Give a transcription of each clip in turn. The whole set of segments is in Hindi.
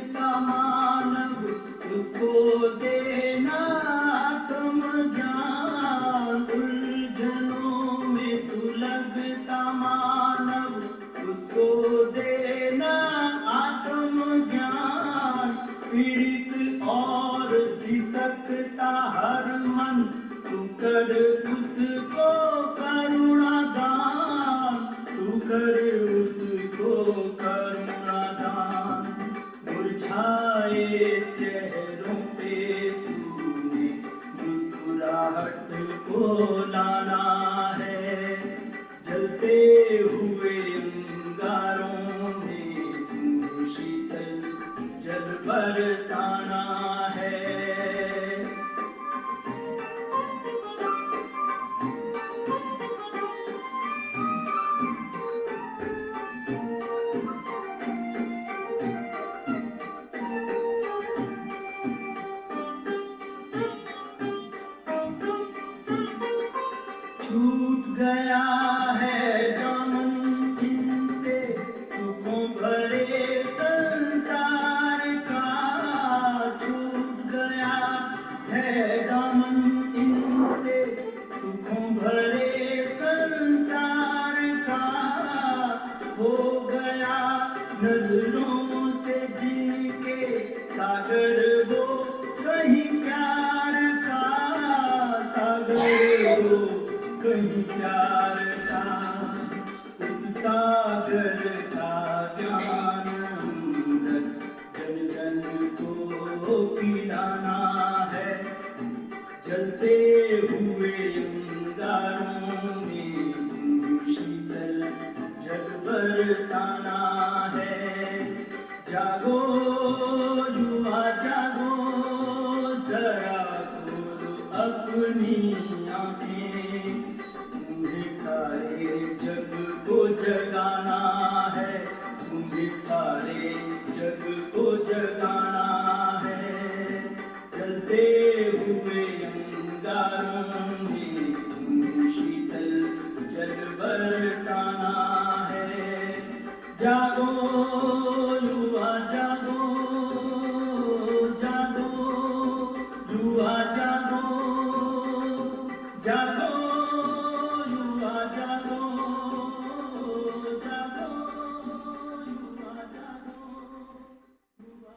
समझता मानव उसको देना आत्मज्ञान। उलझनों में सुलगता मानव उसको देना आत्मज्ञान। पीड़ित और सिसकता हर मन तू कर उसको करुणादान। तू कर उसको करुणादान। मुरझाए चेहरों पे तूने मुस्कुराहट को लाना है। जलते हुए अंगारों में तूने शीतल जल बरसाना है। छूट गया है दामन इनसे सुखों भरे संसार का। छूट गया है दामन इनसे सुखों भरे संसार का। हो गया नजरों से जिनके सागर वो कहीं प्यार का। सागर वो कहीं प्यार का। उस सागर का ज्ञान अमृत जन जन को पिलाना है। जलते हुए अंगारों में शीतल जल बरसाना है। जागो युवा जागो जरा खोलो अपनी आंखें। तुम्हें सारे जग को जगाना है। तुम्हें सारे जग को जगाना है। जलते हुए अंगारों में तुम्हें शीतल जल बरसाना है। जागो युवा जागो जागो युवा जागो जागो युवा जागो जागो युवा जागो युवा।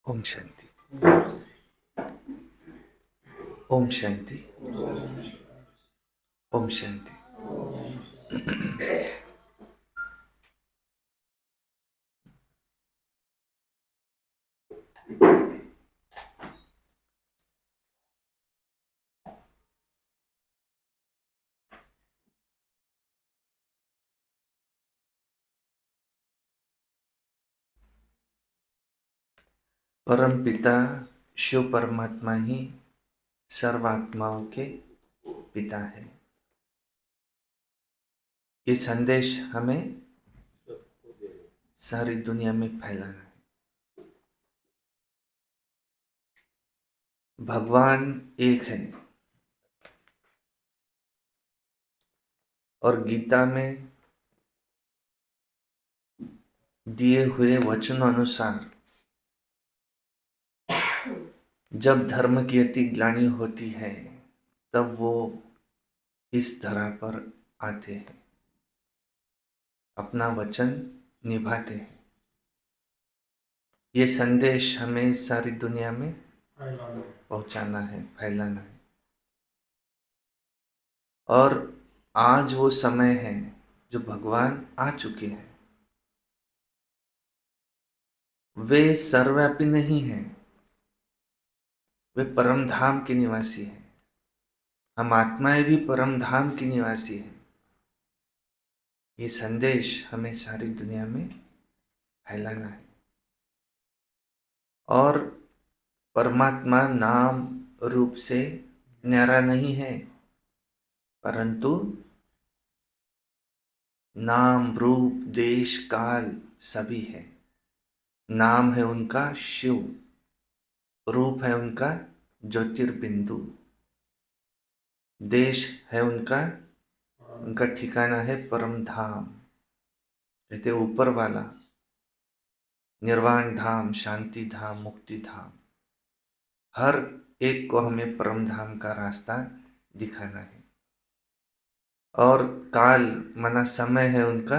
ओम शांति। ओम शांति। ओम शांति। परम पिता शिव परमात्मा ही सर्वात्माओं के पिता है। ये संदेश हमें सारी दुनिया में फैलाना है। भगवान एक है और गीता में दिए हुए वचनों अनुसार जब धर्म की अति ग्लानि होती है तब वो इस धरा पर आते हैं, अपना वचन निभाते हैं। ये संदेश हमें सारी दुनिया में पहुंचाना है, फैलाना है। और आज वो समय है जो भगवान आ चुके हैं। वे सर्वव्यापी नहीं हैं, वे परम धाम के निवासी हैं। हम आत्माएं भी परम धाम की निवासी हैं। ये संदेश हमें सारी दुनिया में फैलाना है। और परमात्मा नाम रूप से न्यारा नहीं है। परंतु नाम रूप देश काल सभी है। नाम है उनका शिव, रूप है उनका ज्योतिर्बिंदु, देश है उनका ठिकाना है परम धाम, कहते ऊपर वाला, निर्वाण धाम, शांति धाम, मुक्ति धाम। हर एक को हमें परम धाम का रास्ता दिखाना है। और काल माना समय है उनका,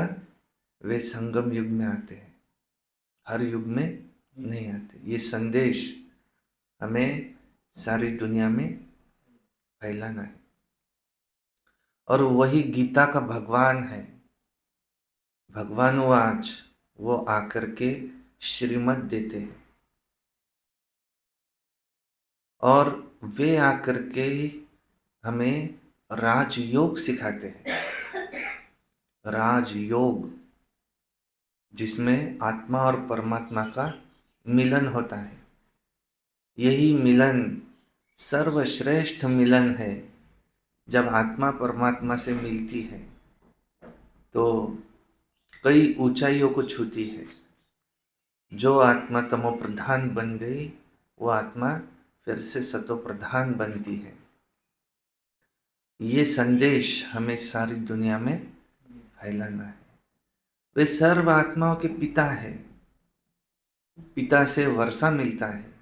वे संगम युग में आते हैं, हर युग में नहीं आते। ये संदेश हमें सारी दुनिया में फैलाना है। और वही गीता का भगवान है, भगवानुवाच, वो आकर के श्रीमत देते हैं और वे आकर के हमें राजयोग सिखाते हैं। राजयोग जिसमें आत्मा और परमात्मा का मिलन होता है। यही मिलन सर्वश्रेष्ठ मिलन है। जब आत्मा परमात्मा से मिलती है तो कई ऊंचाइयों को छूती है। जो आत्मा तमो प्रधान बन गई, वो आत्मा फिर से सतो प्रधान बनती है। ये संदेश हमें सारी दुनिया में फैलाना है। वे सर्व आत्माओं के पिता है, पिता से वर्षा मिलता है।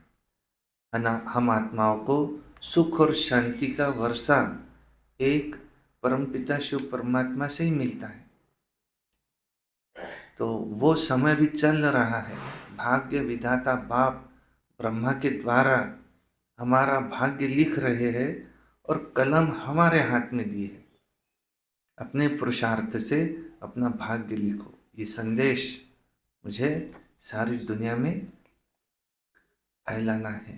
हम आत्माओं को सुख और शांति का वर्षा एक परमपिता शिव परमात्मा से ही मिलता है। तो वो समय भी चल रहा है। भाग्य विधाता बाप ब्रह्मा के द्वारा हमारा भाग्य लिख रहे हैं और कलम हमारे हाथ में दी है। अपने पुरुषार्थ से अपना भाग्य लिखो। ये संदेश मुझे सारी दुनिया में फैलाना है।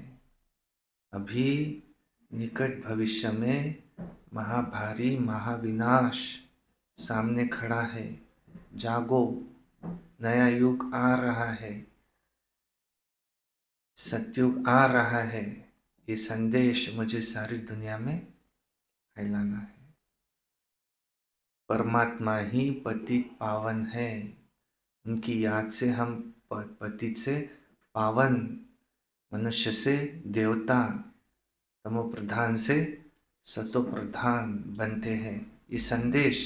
अभी निकट भविष्य में महाभारी महाविनाश सामने खड़ा है। जागो, नया युग आ रहा है, सतयुग आ रहा है। ये संदेश मुझे सारी दुनिया में फैलाना है। परमात्मा ही पतित पावन है। उनकी याद से हम पतित से पावन, मनुष्य से देवता, तमो प्रधान से सतो प्रधान बनते हैं। ये संदेश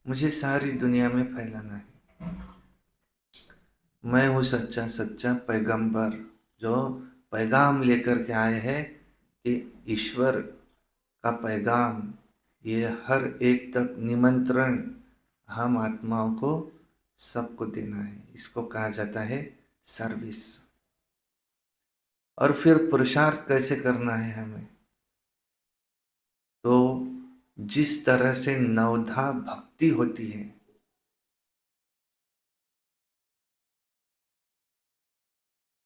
मुझे सारी दुनिया में फैलाना है। मैं हूँ सच्चा सच्चा पैगंबर जो पैगाम लेकर के आए हैं कि ईश्वर का पैगाम, ये हर एक तक निमंत्रण हम आत्माओं को सबको देना है। इसको कहा जाता है सर्विस। और फिर पुरुषार्थ कैसे करना है हमें? तो जिस तरह से नवधा भक्ति होती है,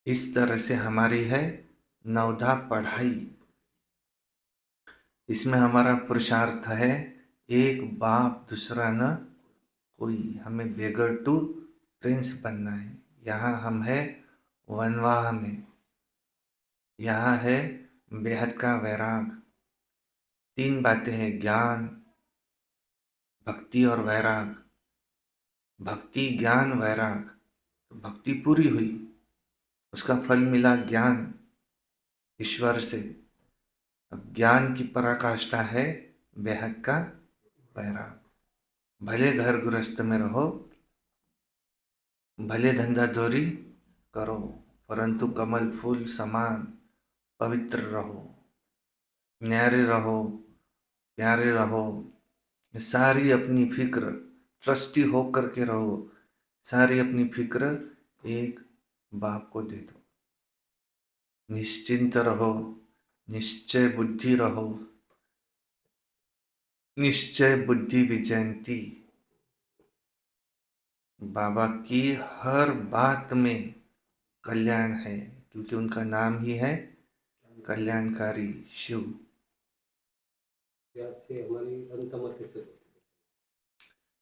इस तरह से हमारी है नवधा पढ़ाई। इसमें हमारा पुरुषार्थ है एक बाप दूसरा न कोई। हमें बेगर टू प्रिंस बनना है। यहाँ हम है वनवाह में, यहाँ है बेहद का वैराग। तीन बातें हैं, ज्ञान, भक्ति और वैराग। भक्ति, ज्ञान, वैराग। तो भक्ति पूरी हुई, उसका फल मिला ज्ञान ईश्वर से। अब ज्ञान की पराकाष्ठा है बेहद का वैराग। भले घर गृहस्थ में रहो, भले धंधा दोरी करो, परंतु कमल फूल समान पवित्र रहो, न्यारे रहो, प्यारे रहो। सारी अपनी फिक्र, ट्रस्टी होकर के रहो। सारी अपनी फिक्र एक बाप को दे दो। निश्चिंत रहो, निश्चय बुद्धि रहो। निश्चय बुद्धि विजयंती। बाबा की हर बात में कल्याण है, क्योंकि उनका नाम ही है कल्याणकारी शिव। याद से हमारी अंत में कैसे?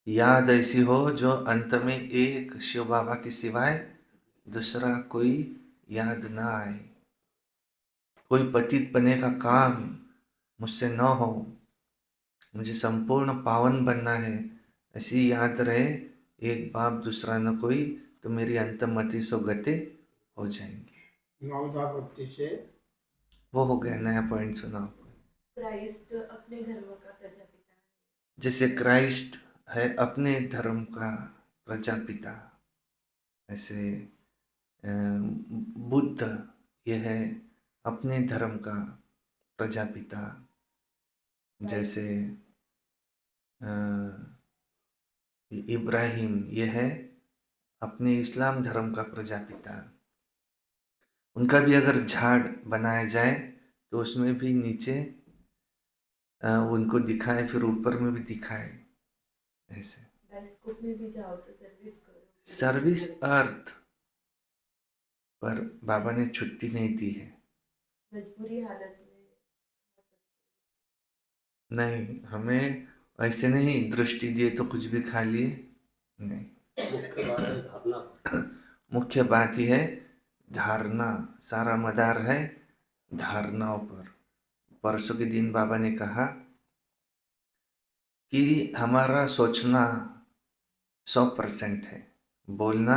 याद ऐसी हो जो अंत में एक शिव बाबा के सिवाय दूसरा कोई याद ना आए। कोई पतित बने का काम मुझसे न हो, मुझे संपूर्ण पावन बनना है, ऐसी याद रहे, एक बाप दूसरा न कोई, तो मेरी अंतमति सो गति हो जाएंगी। 9-10 से वो हो गया, नया पॉइंट सुना आपको। क्राइस्ट अपने धर्म का प्रजापिता है। जैसे क्राइस्ट है अपने धर्म का प्रजापिता, ऐसे बुद्ध ये है अपने धर्म का प्रजापिता। जैसे इब्राहिम ये है अपने इस्लाम धर्म का प्रजापिता। उनका भी अगर झाड़ बनाया जाए तो उसमें भी नीचे उनको दिखाए, फिर ऊपर में भी दिखाए, ऐसे। बाइस्कोप में भी जाओ तो सर्विस करो। सर्विस अर्थ पर बाबा ने छुट्टी नहीं दी है। मजबूरी हालत में खा सकते नहीं, हमें ऐसे नहीं दृष्टि दिए तो कुछ भी खा लिए, नहीं। मुख्य बात है धारणा। मुख्य बात ही है धारणा, सारा मदार है धारणाओं पर। परसों के दिन बाबा ने कहा कि हमारा सोचना 100% है, बोलना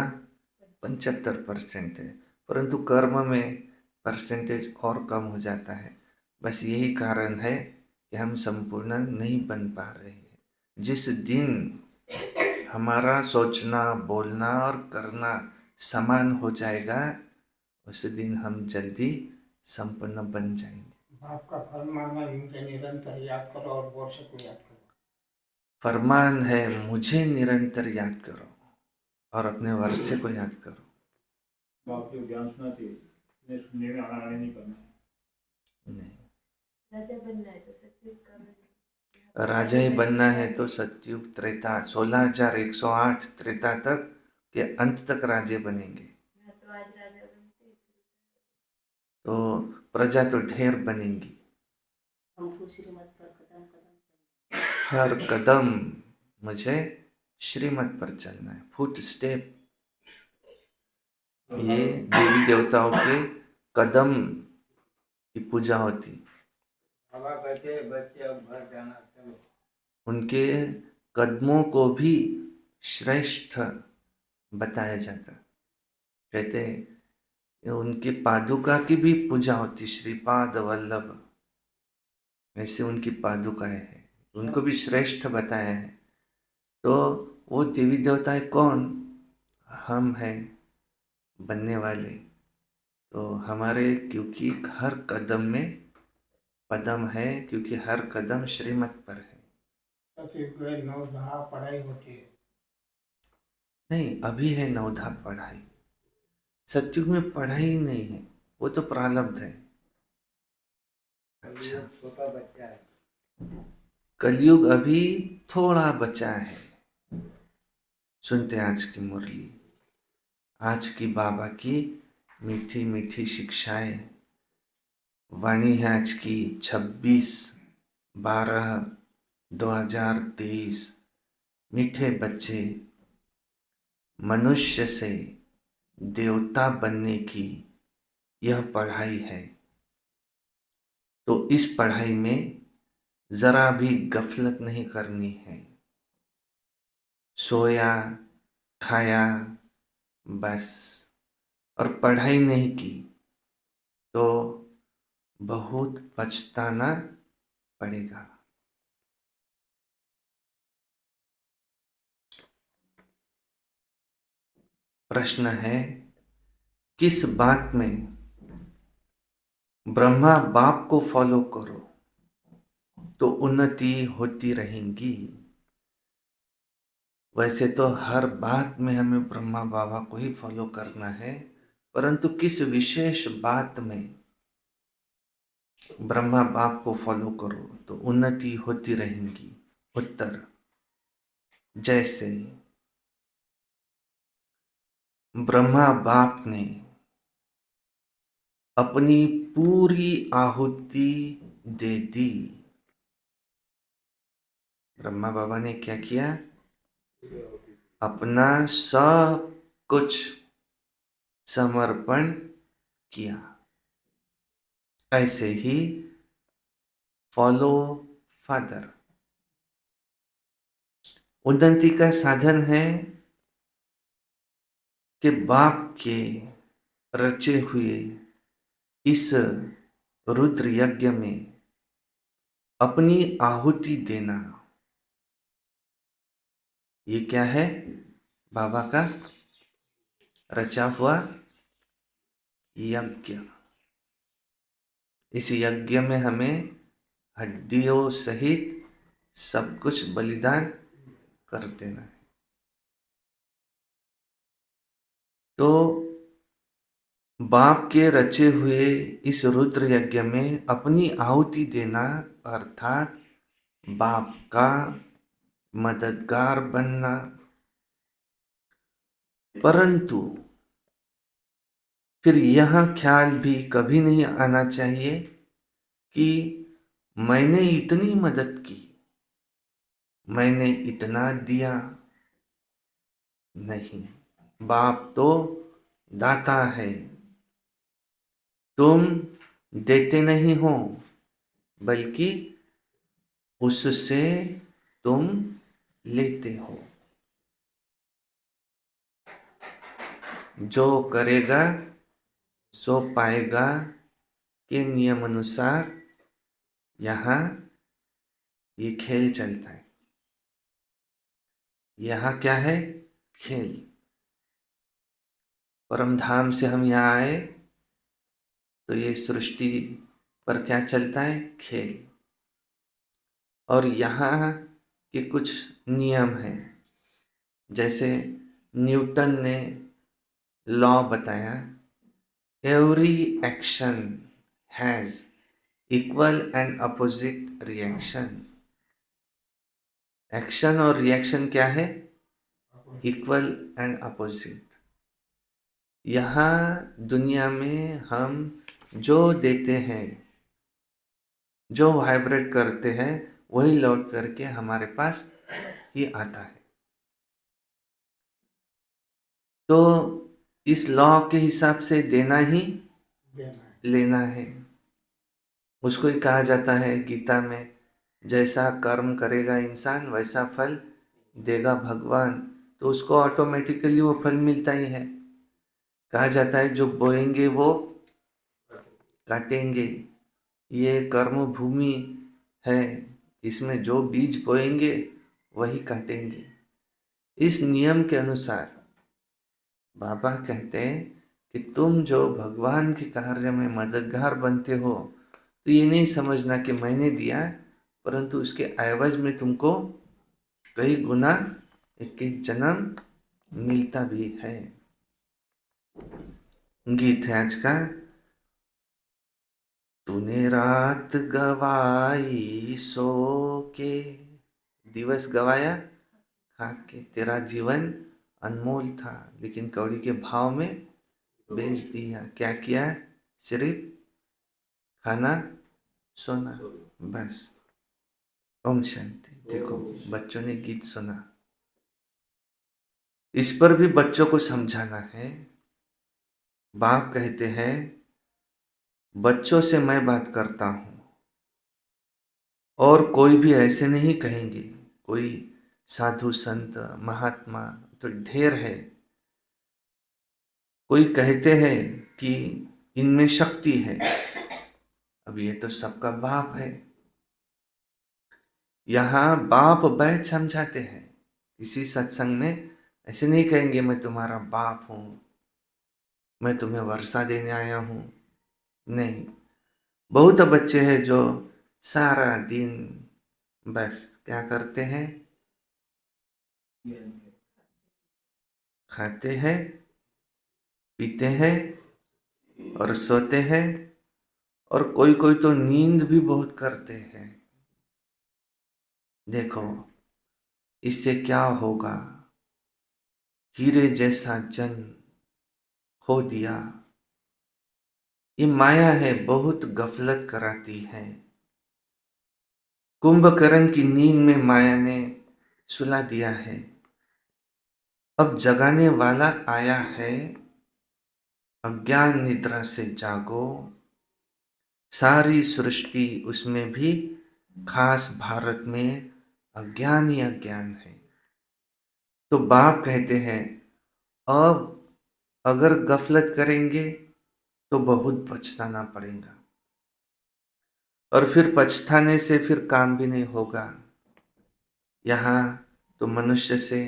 75% है, परंतु कर्म में परसेंटेज और कम हो जाता है। बस यही कारण है कि हम संपूर्ण नहीं बन पा रहे हैं। जिस दिन हमारा सोचना, बोलना और करना समान हो जाएगा, उस दिन हम जल्दी संपन्न बन जाएंगे। बाप का फरमान है मुझे निरंतर याद करो और वर्षक में याद करो। फरमान है मुझे निरंतर याद करो और अपने वर्षे को याद करो। बाप के ज्ञान सुना चाहिए, इन्हें सुनने में आना आने नहीं करना। नहीं, राजा बनना है तो सत्युग का बने। राजा ही बनना है तो सतयुग त्रेता 16,108 त्रेता तक के अंत तक राजे बनेंगे। यहाँ तो आज राजा बनते तो प्रजा तो ढेर बनेंगी। हमको श्रीमत पर कदम कदम हर कदम मुझे श्रीमत पर चलना है, फुट स्टेप। ये देवी देवताओं के कदम की पूजा होती। बाबा कहते हैं बच्चे अब घर जाना, चलो। उनके कदमों को भी श्रेष्ठ बताया जाता। कहते हैं उनकी पादुका की भी पूजा होती, श्रीपाद वल्लभ, ऐसे उनकी पादुकाएं हैं, उनको भी श्रेष्ठ बताया है। तो वो देवी देवताएं कौन? हम हैं बनने वाले। तो हमारे क्योंकि हर कदम में पदम है, क्योंकि हर कदम श्रीमत पर है। तो फिर 9-10 पढ़ाई होती है। नहीं, अभी है 9-10 पढ़ाई। सतयुग में पढ़ाई नहीं है, वो तो प्रारब्ध है। अच्छा, छोटा बच्चा है। कलयुग अभी थोड़ा बचा है। सुनते आज की मुरली, आज की बाबा की मीठी मीठी शिक्षाएं। वाणी है आज की 26/12/2023। मीठे बच्चे, मनुष्य से देवता बनने की यह पढ़ाई है। तो इस पढ़ाई में जरा भी गफलत नहीं करनी है। सोया खाया बस और पढ़ाई नहीं की तो बहुत पछताना पड़ेगा। प्रश्न है, किस बात में ब्रह्मा बाप को फॉलो करो तो उन्नति होती रहेंगी? वैसे तो हर बात में हमें ब्रह्मा बाबा को ही फॉलो करना है, परंतु किस विशेष बात में ब्रह्मा बाप को फॉलो करो तो उन्नति होती रहेंगी? उत्तर, जैसे ब्रह्मा बाप ने अपनी पूरी आहुति दे दी। ब्रह्मा बाबा ने क्या किया? अपना सब कुछ समर्पण किया। ऐसे ही फॉलो फादर, उन्नति का साधन है कि बाप के रचे हुए इस रुद्र यज्ञ में अपनी आहुति देना। ये क्या है? बाबा का रचा हुआ यज्ञ। इस यज्ञ में हमें हड्डियों सहित सब कुछ बलिदान कर देना है। तो बाप के रचे हुए इस रुद्र यज्ञ में अपनी आहुति देना अर्थात बाप का मददगार बनना। परंतु फिर यह ख्याल भी कभी नहीं आना चाहिए कि मैंने इतनी मदद की, मैंने इतना दिया। नहीं, बाप तो दाता है। तुम देते नहीं हो, बल्कि उससे तुम लेते हो। जो करेगा सो पाएगा के नियम अनुसार यहाँ ये खेल चलता है। यहाँ क्या है? खेल। परम धाम से हम यहाँ आए तो ये सृष्टि पर क्या चलता है? खेल। और यहाँ के कुछ नियम हैं, जैसे न्यूटन ने लॉ बताया, every action has equal and opposite reaction. Action और रिएक्शन क्या है? Equal and opposite. यहाँ दुनिया में हम जो देते हैं, जो वाइब्रेट करते हैं, वही लौट करके हमारे पास ही आता है। तो इस लॉ के हिसाब से देना ही लेना है। उसको ही कहा जाता है गीता में, जैसा कर्म करेगा इंसान वैसा फल देगा भगवान। तो उसको ऑटोमेटिकली वो फल मिलता ही है। कहा जाता है जो बोएंगे वो काटेंगे। ये कर्म भूमि है, इसमें जो बीज बोएंगे वही काटेंगे। इस नियम के अनुसार बाबा कहते हैं कि तुम जो भगवान के कार्य में मददगार बनते हो, तो ये नहीं समझना कि मैंने दिया, परंतु उसके एवज में तुमको कई गुना 21 जन्म मिलता भी है। गीत है आज का, तूने रात गवाई सो के, दिवस गवाया खा के। तेरा जीवन अनमोल था, लेकिन कौड़ी के भाव में बेच दिया। क्या किया? सिर्फ खाना सोना, बस। ओम शांति। देखो बच्चों ने गीत सुना, इस पर भी बच्चों को समझाना है। बाप कहते हैं बच्चों से मैं बात करता हूं, और कोई भी ऐसे नहीं कहेंगे। कोई साधु संत महात्मा तो ढेर है, कोई कहते हैं कि इनमें शक्ति है। अब ये तो सबका बाप है। यहाँ बाप बैठ समझाते हैं। किसी सत्संग में ऐसे नहीं कहेंगे मैं तुम्हारा बाप हूं, मैं तुम्हें वर्षा देने आया हूं। नहीं, बहुत बच्चे हैं जो सारा दिन बस क्या करते हैं? खाते हैं, पीते हैं और सोते हैं। और कोई कोई तो नींद भी बहुत करते हैं। देखो इससे क्या होगा? हीरे जैसा जन्म खो दिया। ये माया है, बहुत गफलत कराती है। कुंभकर्ण की नींद में माया ने सुला दिया है। अब जगाने वाला आया है। अज्ञान निद्रा से जागो, सारी सृष्टि उसमें भी खास भारत में अज्ञान ही अज्ञान है। तो बाप कहते हैं अब अगर गफलत करेंगे तो बहुत पछताना पड़ेगा, और फिर पछताने से फिर काम भी नहीं होगा। यहाँ तो मनुष्य से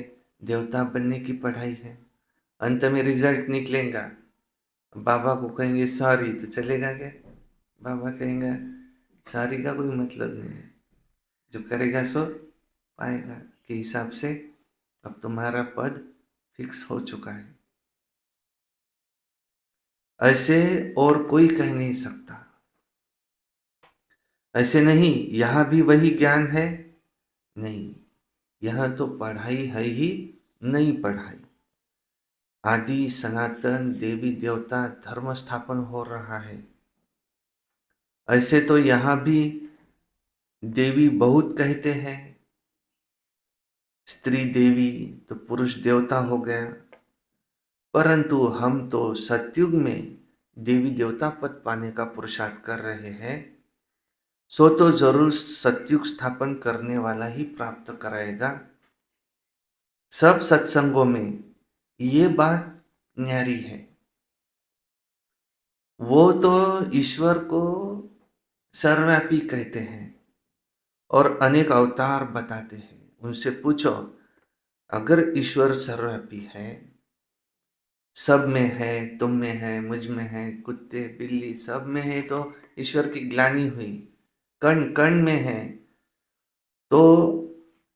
देवता बनने की पढ़ाई है, अंत में रिजल्ट निकलेगा। बाबा को कहेंगे सॉरी तो चलेगा क्या? बाबा कहेंगे सॉरी का कोई मतलब नहीं है, जो करेगा सो पाएगा के हिसाब से अब तुम्हारा पद फिक्स हो चुका है। ऐसे और कोई कह नहीं सकता। ऐसे नहीं, यहां भी वही ज्ञान है नहीं, यह तो पढ़ाई है ही नई पढ़ाई। आदि सनातन देवी देवता धर्म स्थापन हो रहा है। ऐसे तो यहां भी देवी बहुत कहते हैं, स्त्री देवी तो पुरुष देवता हो गया, परंतु हम तो सतयुग में देवी देवता पद पाने का पुरुषार्थ कर रहे हैं, सो तो जरूर सतयुग स्थापन करने वाला ही प्राप्त कराएगा। सब सत्संगों में ये बात न्यारी है। वो तो ईश्वर को सर्वव्यापी कहते हैं और अनेक अवतार बताते हैं। उनसे पूछो, अगर ईश्वर सर्वव्यापी है, सब में है, तुम में है, मुझ में है, कुत्ते बिल्ली सब में है, तो ईश्वर की ग्लानि हुई, कण कण में है, तो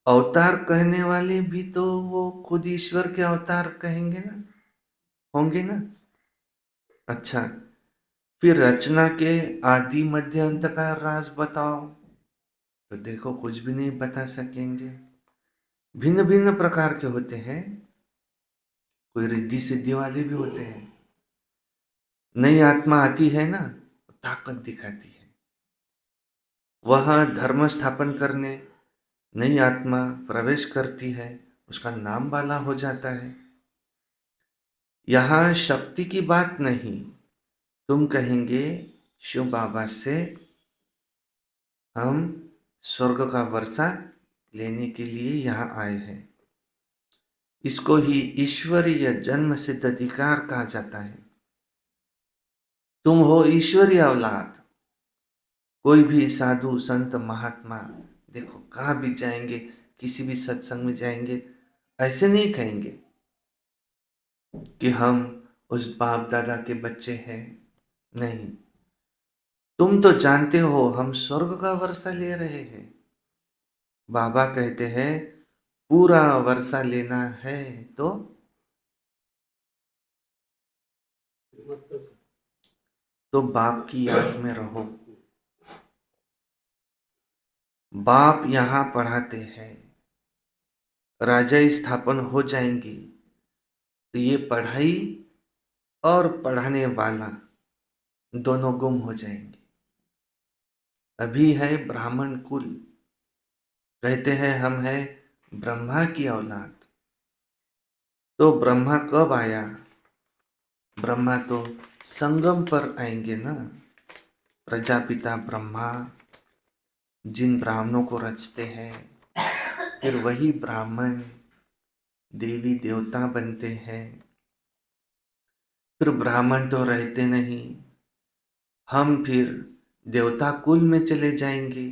अवतार कहने वाले भी तो वो खुद ईश्वर के अवतार कहेंगे ना, होंगे ना। अच्छा, फिर रचना के आदि मध्य अंत का राज बताओ, तो देखो कुछ भी नहीं बता सकेंगे। भिन्न भिन्न प्रकार के होते हैं, कोई रिद्धि सिद्धि वाले भी होते हैं। नई आत्मा आती है ना, ताकत दिखाती है। वह धर्म स्थापन करने नई आत्मा प्रवेश करती है, उसका नाम वाला हो जाता है। यहां शक्ति की बात नहीं। तुम कहेंगे शिव बाबा से हम स्वर्ग का वर्षा लेने के लिए यहाँ आए हैं। इसको ही ईश्वरीय जन्म सिद्ध अधिकार कहा जाता है। तुम हो ईश्वरीय औलाद। कोई भी साधु संत महात्मा देखो कहाँ भी जाएंगे, किसी भी सत्संग में जाएंगे, ऐसे नहीं कहेंगे कि हम उस बाप दादा के बच्चे हैं। नहीं, तुम तो जानते हो हम स्वर्ग का वर्षा ले रहे हैं। बाबा कहते हैं पूरा वर्षा लेना है तो बाप की याद में रहो। बाप यहाँ पढ़ाते हैं, राजा स्थापन हो जाएंगी तो ये पढ़ाई और पढ़ाने वाला दोनों गुम हो जाएंगे। अभी है ब्राह्मण कुल, कहते हैं हम है ब्रह्मा की औलाद। तो ब्रह्मा कब आया? ब्रह्मा तो संगम पर आएंगे ना। प्रजापिता ब्रह्मा जिन ब्राह्मणों को रचते हैं, फिर वही ब्राह्मण देवी देवता बनते हैं। फिर ब्राह्मण तो रहते नहीं, हम फिर देवता कुल में चले जाएंगे।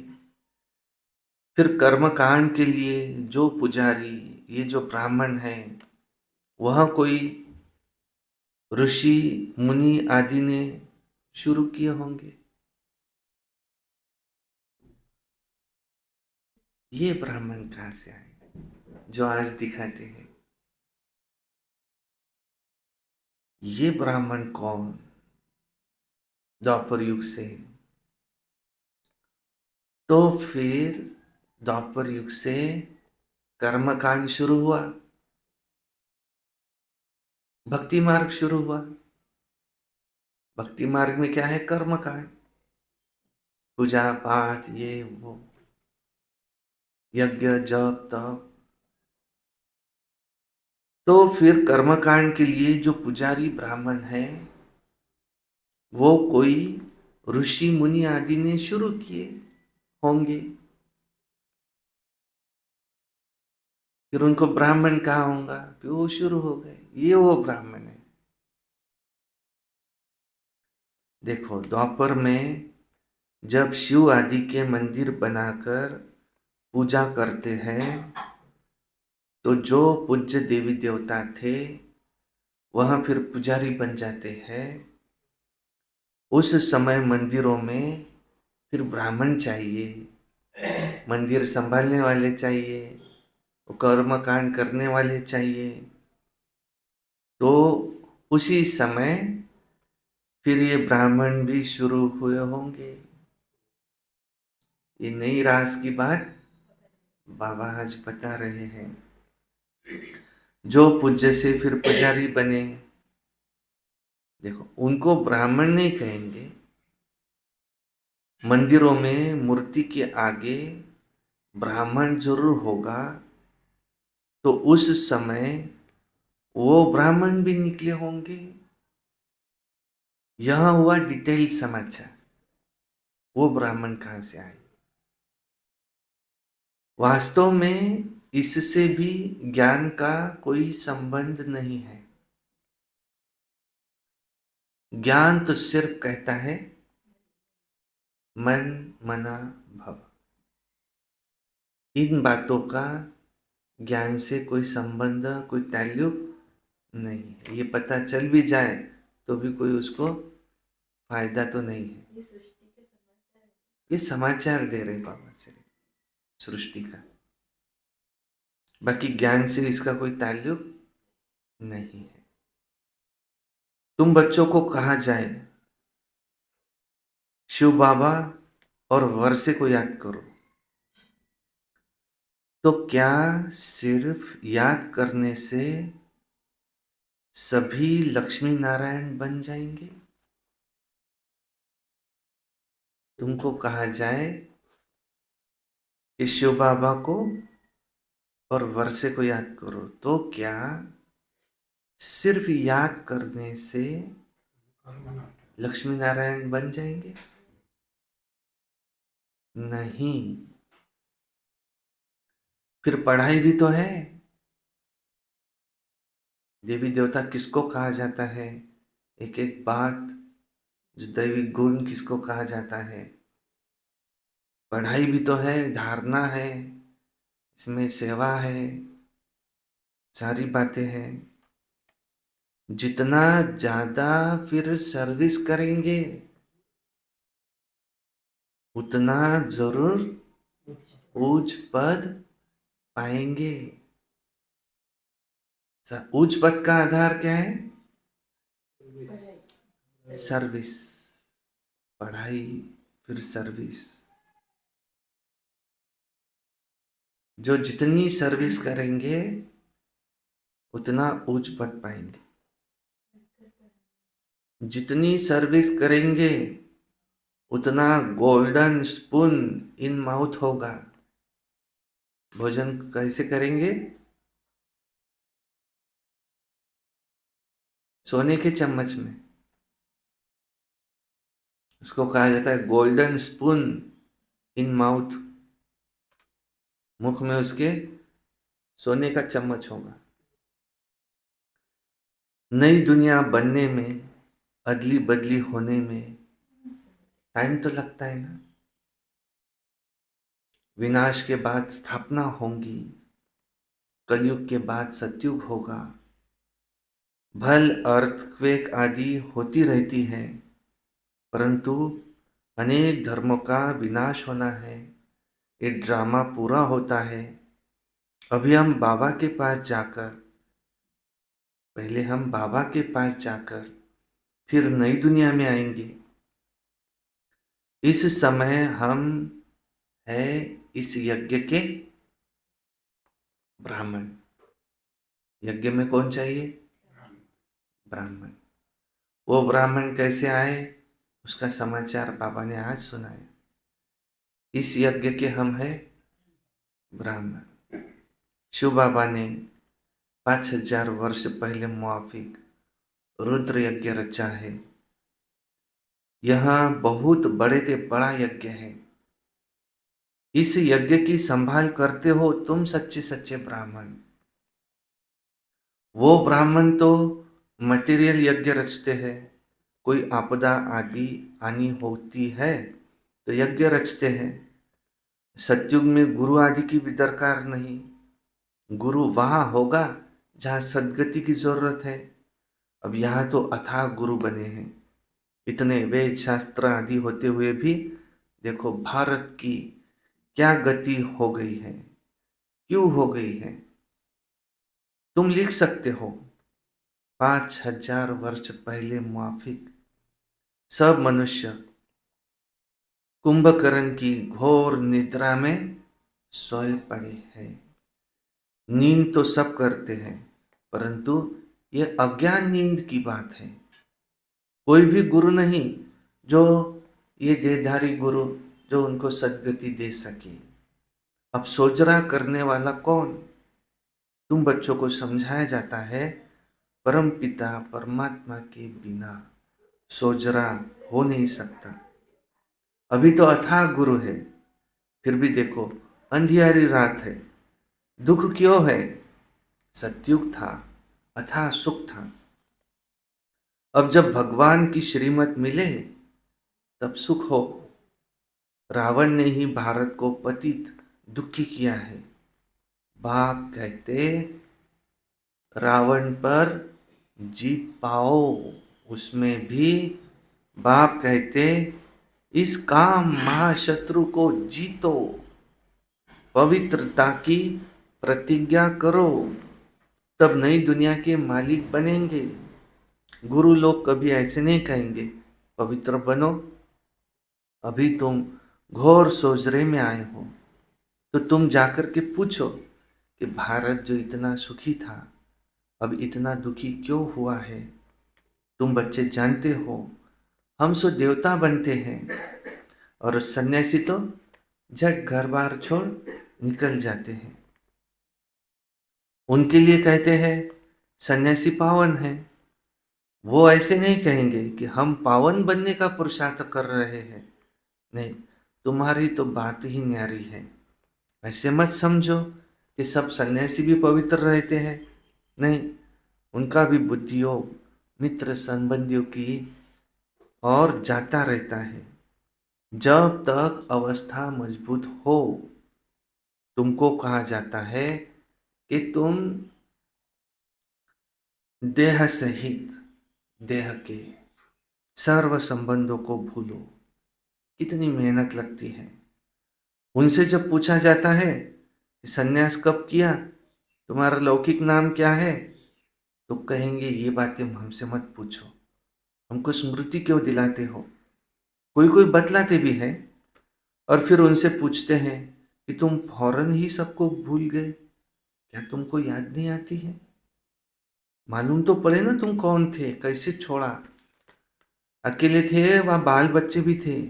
फिर कर्म कांड के लिए जो पुजारी, ये जो ब्राह्मण है, वह कोई ऋषि मुनि आदि ने शुरू किए होंगे। ये ब्राह्मण कहाँ से आए जो आज दिखाते हैं? ये ब्राह्मण कौन? द्वापर युग से। तो फिर द्वापर युग से कर्मकांड शुरू हुआ, भक्ति मार्ग शुरू हुआ। भक्ति मार्ग में क्या है? कर्मकांड, पूजा पाठ, ये वो, यज्ञ जप तप। तो फिर कर्मकांड के लिए जो पुजारी ब्राह्मण है, वो कोई ऋषि मुनि आदि ने शुरू किए होंगे। फिर उनको ब्राह्मण कहा होगा, फिर वो शुरू हो गए, ये वो ब्राह्मण है। देखो, द्वापर में जब शिव आदि के मंदिर बनाकर पूजा करते हैं तो जो पूज्य देवी देवता थे वह फिर पुजारी बन जाते हैं। उस समय मंदिरों में फिर ब्राह्मण चाहिए, मंदिर संभालने वाले चाहिए, कर्म कांड करने वाले चाहिए। तो उसी समय फिर ये ब्राह्मण भी शुरू हुए होंगे। ये नई रास की बात बाबा आज बता रहे हैं। जो पूज्य से फिर पुजारी बने, देखो उनको ब्राह्मण नहीं कहेंगे। मंदिरों में मूर्ति के आगे ब्राह्मण जरूर होगा, तो उस समय वो ब्राह्मण भी निकले होंगे। यहां हुआ डिटेल समाचार, वो ब्राह्मण कहां से आए। वास्तव में इससे भी ज्ञान का कोई संबंध नहीं है। ज्ञान तो सिर्फ कहता है मन मना भव। इन बातों का ज्ञान से कोई संबंध, कोई ताल्लुक नहीं है। ये पता चल भी जाए तो भी कोई उसको फायदा तो नहीं है। ये सृष्टि के समाचार है। ये समाचार दे रहे बाबा से सृष्टि का, बाकी ज्ञान से इसका कोई ताल्लुक नहीं है। तुम बच्चों को कहा जाए शिव बाबा और वर्षे को याद करो, तो क्या सिर्फ याद करने से सभी लक्ष्मी नारायण बन जाएंगे? तुमको कहा जाए कि शिव बाबा को और वर्षे को याद करो, तो क्या सिर्फ याद करने से लक्ष्मी नारायण बन जाएंगे? नहीं, फिर पढ़ाई भी तो है। देवी देवता किसको कहा जाता है, एक एक बात, जो दैवी गुण किसको कहा जाता है। पढ़ाई भी तो है, धारणा है, इसमें सेवा है, सारी बातें हैं। जितना ज्यादा फिर सर्विस करेंगे उतना जरूर उच्च पद पाएंगे। उच्च पद का आधार क्या है? सर्विस, पढ़ाई फिर सर्विस। जो जितनी सर्विस करेंगे उतना उच्च पद पाएंगे। जितनी सर्विस करेंगे उतना गोल्डन स्पून इन माउथ होगा। भोजन कैसे करेंगे? सोने के चम्मच में, उसको कहा जाता है गोल्डन स्पून इन माउथ। मुख में उसके सोने का चम्मच होगा। नई दुनिया बनने में, अदली बदली होने में टाइम तो लगता है ना। विनाश के बाद स्थापना होंगी, कलयुग के बाद सतयुग होगा। भल अर्थक्वेक आदि होती रहती है, परंतु अनेक धर्मों का विनाश होना है। ये ड्रामा पूरा होता है। अभी हम बाबा के पास जाकर, पहले हम बाबा के पास जाकर फिर नई दुनिया में आएंगे। इस समय हम है इस यज्ञ के ब्राह्मण। यज्ञ में कौन चाहिए? ब्राह्मण। वो ब्राह्मण कैसे आए उसका समाचार बाबा ने आज सुनाया। इस यज्ञ के हम है ब्राह्मण। शिव बाबा ने 5000 वर्ष पहले मुआफिक रुद्र यज्ञ रचा है। यह बहुत बड़े से बड़ा यज्ञ है। इस यज्ञ की संभाल करते हो तुम सच्चे सच्चे ब्राह्मण। वो ब्राह्मण तो मटेरियल यज्ञ रचते हैं, कोई आपदा आदि आनी होती है तो यज्ञ रचते हैं। सतयुग में गुरु आदि की भी दरकार नहीं, गुरु वहां होगा जहां सद्गति की जरूरत है। अब यहाँ तो अथाह गुरु बने हैं, इतने वेद शास्त्र आदि होते हुए भी देखो भारत की क्या गति हो गई है, क्यों हो गई है। तुम लिख सकते हो 5000 वर्ष पहले माफिक सब मनुष्य कुंभकर्ण की घोर निद्रा में सोए पड़े हैं। नींद तो सब करते हैं, परंतु ये अज्ञान नींद की बात है। कोई भी गुरु नहीं जो ये देहधारी गुरु जो उनको सद्गति दे सके। अब सोजरा करने वाला कौन? तुम बच्चों को समझाया जाता है परम पिता परमात्मा के बिना सोजरा हो नहीं सकता। अभी तो अथाह गुरु है, फिर भी देखो अंधियारी रात है, दुख क्यों है? सतयुग था, अथाह सुख था। अब जब भगवान की श्रीमत मिले तब सुख हो। रावण ने ही भारत को पतित दुखी किया है। बाप कहते रावण पर जीत पाओ, उसमें भी बाप कहते इस काम महाशत्रु को जीतो, पवित्रता की प्रतिज्ञा करो, तब नई दुनिया के मालिक बनेंगे। गुरु लोग कभी ऐसे नहीं कहेंगे पवित्र बनो। अभी तुम घोर सोजरे में आए हो तो तुम जाकर के पूछो कि भारत जो इतना सुखी था अब इतना दुखी क्यों हुआ है। तुम बच्चे जानते हो हम सो देवता बनते हैं और सन्यासी तो झट घर बार छोड़ निकल जाते हैं। उनके लिए कहते हैं सन्यासी पावन है। वो ऐसे नहीं कहेंगे कि हम पावन बनने का पुरुषार्थ कर रहे हैं। नहीं, तुम्हारी तो बात ही न्यारी है। ऐसे मत समझो कि सब सन्यासी भी पवित्र रहते हैं। नहीं, उनका भी बुद्धियों मित्र संबंधियों की और जाता रहता है। जब तक अवस्था मजबूत हो तुमको कहा जाता है कि तुम देह सहित देह के सर्व संबंधों को भूलो। कितनी मेहनत लगती है। उनसे जब पूछा जाता है कि सन्यास कब किया, तुम्हारा लौकिक नाम क्या है, तो कहेंगे ये बातें हमसे मत पूछो, हमको स्मृति क्यों दिलाते हो। कोई कोई बतलाते भी है और फिर उनसे पूछते हैं कि तुम फौरन ही सबको भूल गए, क्या तुमको याद नहीं आती है? मालूम तो पड़े ना तुम कौन थे, कैसे छोड़ा। अकेले थे वहाँ बाल बच्चे भी थे,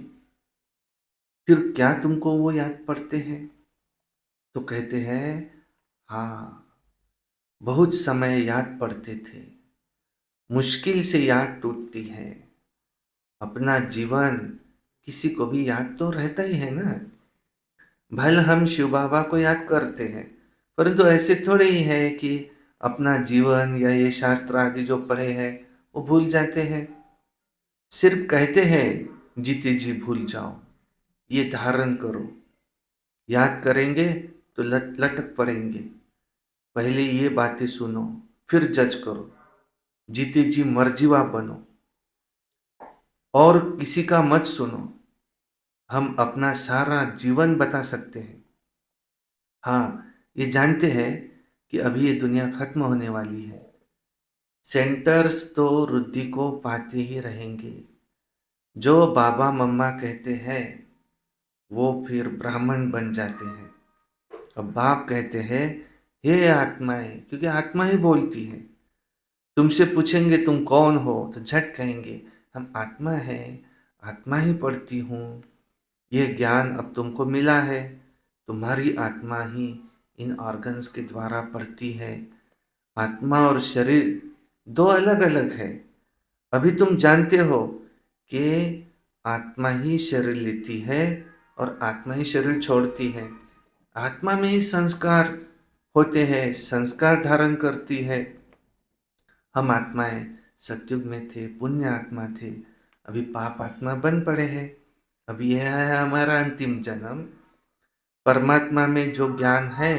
फिर क्या तुमको वो याद पड़ते हैं? तो कहते हैं हाँ, बहुत समय याद पड़ते थे, मुश्किल से याद टूटती है। अपना जीवन किसी को भी याद तो रहता ही है ना। भले हम शिव बाबा को याद करते हैं, परंतु ऐसे थोड़े ही है कि अपना जीवन या ये शास्त्र आदि जो पढ़े हैं वो भूल जाते हैं। सिर्फ कहते हैं जीते जी भूल जाओ, ये धारण करो। याद करेंगे तो लटक पड़ेंगे। पहले ये बातें सुनो फिर जज करो। जीते जी मर्जीवा बनो और किसी का मत सुनो। हम अपना सारा जीवन बता सकते हैं। हाँ, ये जानते हैं कि अभी ये दुनिया खत्म होने वाली है। सेंटर्स तो रुद्धि को पाते ही रहेंगे। जो बाबा मम्मा कहते हैं वो फिर ब्राह्मण बन जाते हैं। अब बाप कहते हैं हे आत्माएं, क्योंकि आत्मा ही बोलती है। तुमसे पूछेंगे तुम कौन हो तो झट कहेंगे हम आत्मा है, आत्मा ही पढ़ती हूँ। ये ज्ञान अब तुमको मिला है, तुम्हारी आत्मा ही इन ऑर्गन्स के द्वारा पढ़ती है। आत्मा और शरीर दो अलग अलग है। अभी तुम जानते हो कि आत्मा ही शरीर लेती है और आत्मा ही शरीर छोड़ती है। आत्मा में ही संस्कार होते हैं, संस्कार धारण करती है। हम आत्माएं सतयुग में थे, पुण्य आत्मा थे, अभी पाप आत्मा बन पड़े हैं। अभी यह है हमारा अंतिम जन्म। परमात्मा में जो ज्ञान है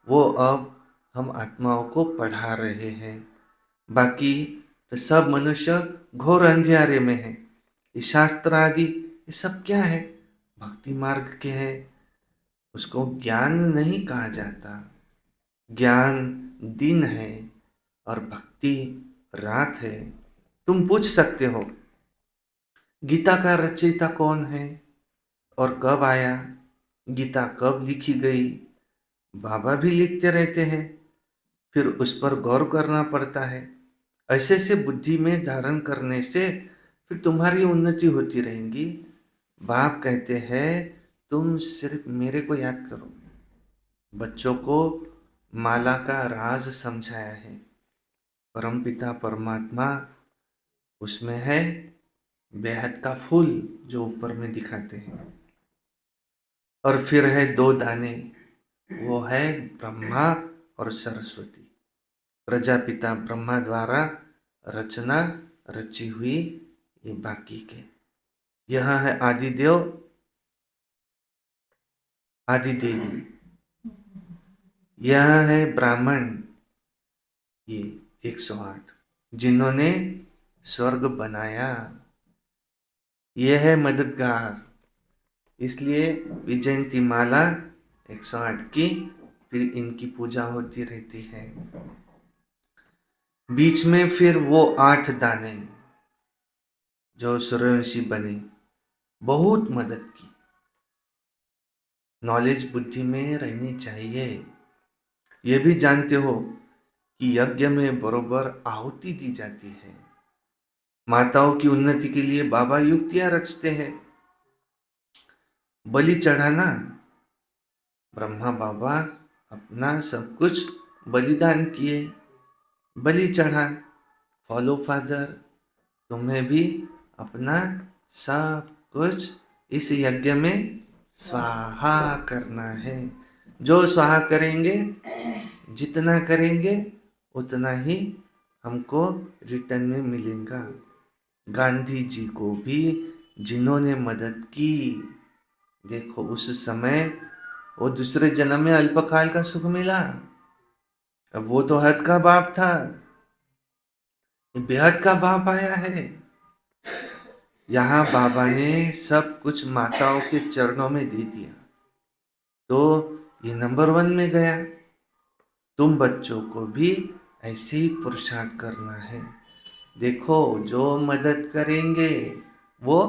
वो अब हम आत्माओं को पढ़ा रहे हैं। बाकी तो सब मनुष्य घोर अंधियारे में है। ये शास्त्र आदि ये सब क्या है? भक्ति मार्ग के है, उसको ज्ञान नहीं कहा जाता। ज्ञान दिन है और भक्ति रात है। तुम पूछ सकते हो गीता का रचयिता कौन है और कब आया, गीता कब लिखी गई? बाबा भी लिखते रहते हैं, फिर उस पर गौर करना पड़ता है। ऐसे से बुद्धि में धारण करने से फिर तुम्हारी उन्नति होती रहेगी। बाप कहते हैं तुम सिर्फ मेरे को याद करो। बच्चों को माला का राज समझाया है। परमपिता परमात्मा उसमें है बेहद का फूल जो ऊपर में दिखाते हैं, और फिर है 2 दाने, वो है ब्रह्मा और सरस्वती। प्रजापिता ब्रह्मा द्वारा रचना रची हुई ये बाकी के। यह है आदिदेव आदिदेवी, यह है ब्राह्मण, ये 108 जिन्होंने स्वर्ग बनाया। यह है मददगार, इसलिए विजयंती माला 108 की, फिर इनकी पूजा होती रहती है। बीच में फिर वो 8 दाने जो सूर्यवंशी बने, बहुत मदद की। नॉलेज बुद्धि में रहनी चाहिए। ये भी जानते हो कि यज्ञ में बरोबर आहुति दी जाती है। माताओं की उन्नति के लिए बाबा युक्तियां रचते हैं। बलि चढ़ाना, ब्रह्मा बाबा अपना सब कुछ बलिदान किए, बलि चढ़ा। फॉलो फादर, तुम्हें भी अपना सब कुछ इस यज्ञ में स्वाहा करना है। जो स्वाहा करेंगे, जितना करेंगे उतना ही हमको रिटर्न में मिलेगा। गांधी जी को भी जिन्होंने मदद की, देखो उस समय वो दूसरे जन्म में अल्पकाल का सुख मिला। अब वो तो हद का बाप था, बेहद का बाप आया है। यहाँ बाबा ने सब कुछ माताओं के चरणों में दे दिया, तो ये नंबर 1 में गया। तुम बच्चों को भी ऐसे ही पुरुषार्थ करना है। देखो जो मदद करेंगे वो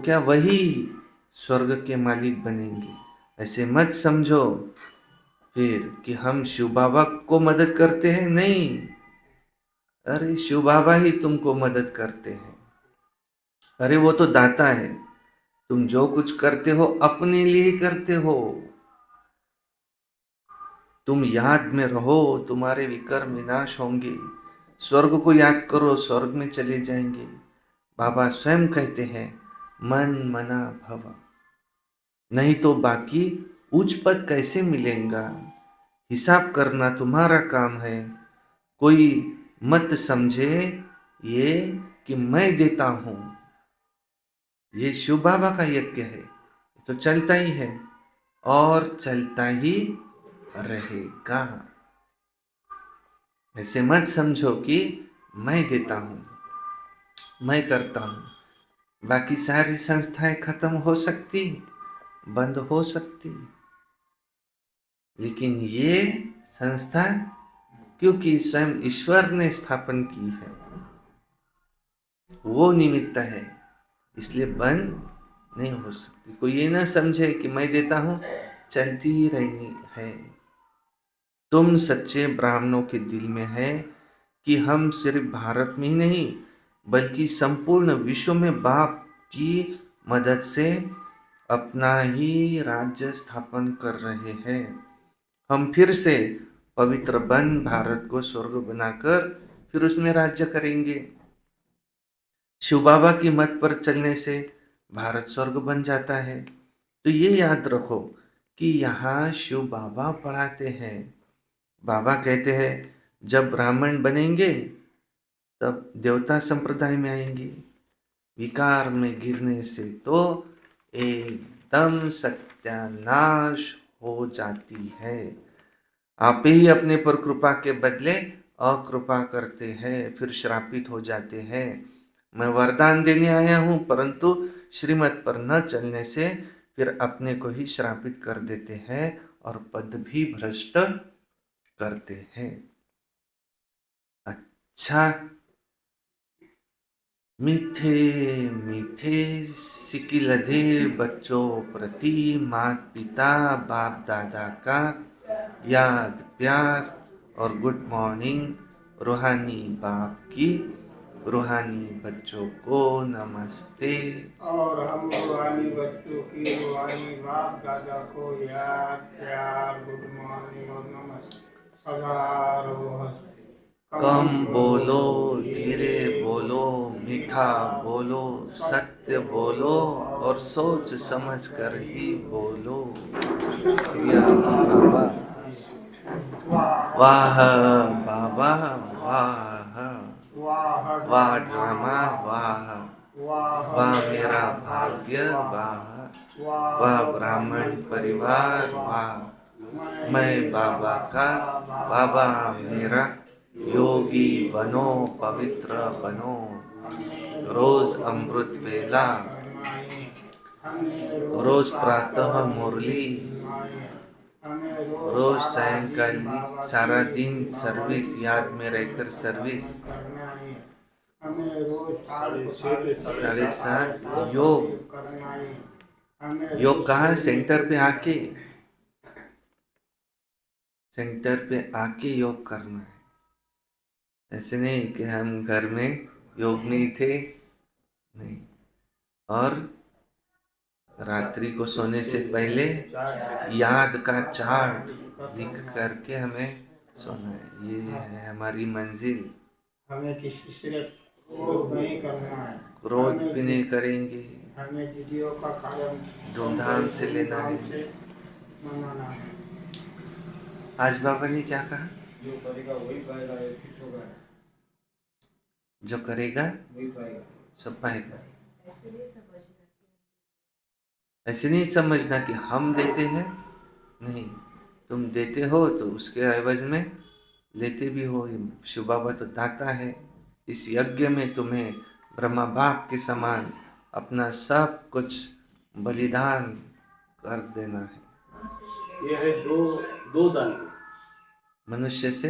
क्या वही स्वर्ग के मालिक बनेंगे। ऐसे मत समझो फिर कि हम शिव बाबा को मदद करते हैं, नहीं। अरे शिव बाबा ही तुमको मदद करते हैं। अरे वो तो दाता है। तुम जो कुछ करते हो अपने लिए करते हो। तुम याद में रहो, तुम्हारे विकर विनाश होंगे। स्वर्ग को याद करो, स्वर्ग में चले जाएंगे। बाबा स्वयं कहते हैं मन मना भव, नहीं तो बाकी उच्च पद कैसे मिलेगा। हिसाब करना तुम्हारा काम है। कोई मत समझे ये कि मैं देता हूं। ये शिव बाबा का यज्ञ है, तो चलता ही है और चलता ही रहेगा। ऐसे मत समझो कि मैं देता हूं, मैं करता हूं। बाकी सारी संस्थाएं खत्म हो सकती, बंद हो सकती, लेकिन ये संस्था क्योंकि स्वयं ईश्वर ने स्थापन की है, वो निमित्त है, इसलिए बंद नहीं हो सकती। कोई ये ना समझे कि मैं देता हूं, चलती ही रहनी है। तुम सच्चे ब्राह्मणों के दिल में है कि हम सिर्फ भारत में ही नहीं बल्कि संपूर्ण विश्व में बाप की मदद से अपना ही राज्य स्थापन कर रहे हैं। हम फिर से पवित्र बन भारत को स्वर्ग बनाकर फिर उसमें राज्य करेंगे। शिव बाबा की मत पर चलने से भारत स्वर्ग बन जाता है। तो ये याद रखो कि यहाँ शिव बाबा पढ़ाते हैं। बाबा कहते हैं जब ब्राह्मण बनेंगे तब देवता संप्रदाय में आएंगे। विकार में गिरने से तो एकदम सत्यानाश हो जाती है। आप ही अपने पर कृपा के बदले अकृपा करते हैं, फिर श्रापित हो जाते हैं। मैं वरदान देने आया हूँ, परंतु श्रीमत पर न चलने से फिर अपने को ही श्रापित कर देते हैं और पद भी भ्रष्ट करते हैं। अच्छा, मीठे मीठे सिकिलधे बच्चों प्रति माता पिता बाप दादा का याद प्यार और गुड मॉर्निंग। रूहानी बाप की रूहानी बच्चों को नमस्ते। और हम रूहानी बच्चों की रूहानी बाप दादा को याद प्यार गुड मॉर्निंग और नमस्ते सदा रहो। कम बोलो, धीरे बोलो, मीठा बोलो, सत्य बोलो और सोच समझ कर ही बोलो। या बाबा, वाह बाबा, वाह वाह ड्रामा, वाह मेरा भाग्य, वाह ब्राह्मण परिवार, वाह मैं बाबा का, बाबा मेरा योगी बनो, पवित्र बनो। रोज अमृत वेला, रोज प्रातः मुरली, रोज सायंकाल, सारा दिन सर्विस, याद में रहकर सर्विस। 7:30 योग। योग कहाँ? सेंटर पे आके, सेंटर पे आके योग करना है। ऐसे नहीं कि हम घर में योग नहीं थे, नहीं। और रात्रि को सोने से पहले याद का चार्ट लिख करके हमें सोना है। ये है हमारी मंजिल। हमें किसी से क्रोध नहीं करना है, क्रोध भी नहीं करेंगे, हमें दीदियों का कायम धूमधाम से लेना है। मनाना है। आज बाबा ने क्या कहा? जो करेगा वही पाएगा, ये फिक्स होगा, जो करेगा वही पाएगा। सब पाएगा। ऐसे नहीं समझना ऐसे नहीं समझना कि हम देते हैं, नहीं। तुम देते हो तो उसके एवज में लेते भी हो। शिव बाबा तो दाता है। इस यज्ञ में तुम्हें ब्रह्मा बाप के समान अपना सब कुछ बलिदान कर देना है। ये है दो दान। मनुष्य से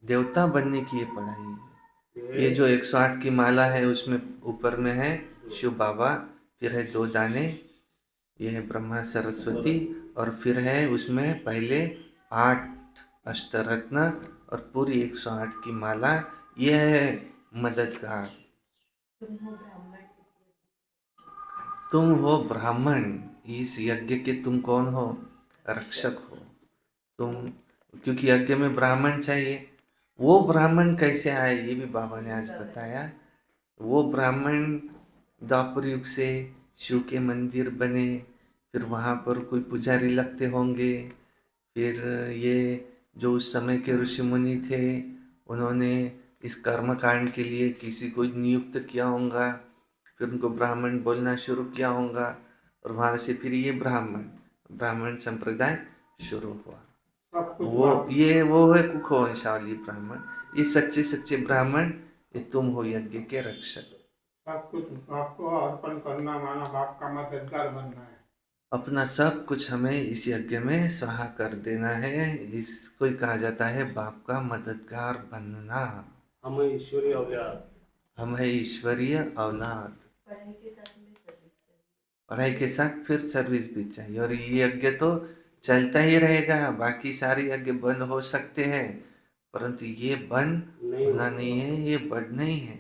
देवता बनने की ये पढ़ाई है। ये जो 108 की माला है उसमें ऊपर में है शिव बाबा, फिर है 2 दाने, ये है ब्रह्मा सरस्वती, और फिर है उसमें पहले 8 अष्टरत्न और पूरी 108 की माला। ये है मददगार। तुम हो ब्राह्मण, इस यज्ञ के तुम कौन हो? रक्षक हो तुम, क्योंकि यज्ञ में ब्राह्मण चाहिए। वो ब्राह्मण कैसे आए ये भी बाबा ने आज बताया। वो ब्राह्मण द्वापर युग से शिव के मंदिर बने, फिर वहाँ पर कोई पुजारी लगते होंगे, फिर ये जो उस समय के ऋषि मुनि थे उन्होंने इस कर्म कांड के लिए किसी को नियुक्त किया होगा, फिर उनको ब्राह्मण बोलना शुरू किया होगा, और वहाँ से फिर ये ब्राह्मण संप्रदाय शुरू हुआ। वो है कुखवंशावली ब्राह्मण। ये सच्चे ब्राह्मण, ये तुम हो यज्ञ के रक्षक। सब कुछ आपको अर्पण करना, माना बाप का मददगार बनना है। अपना सब कुछ हमें इस यज्ञ में स्वाहा कर देना है। इसको ही कहा जाता है बाप का मददगार बनना। हम ईश्वरीय औलाद, हम है ईश्वरीय औलाद। पढ़ाई के साथ में सर्विस चाहिए। पढ़ाई के साथ फिर सर्विस भी चाहिए। और ये यज्ञ तो चलता ही रहेगा। बाकी सारे यज्ञ बंद हो सकते हैं, परंतु ये बंद होना नहीं है, ये बढ़ना ही है।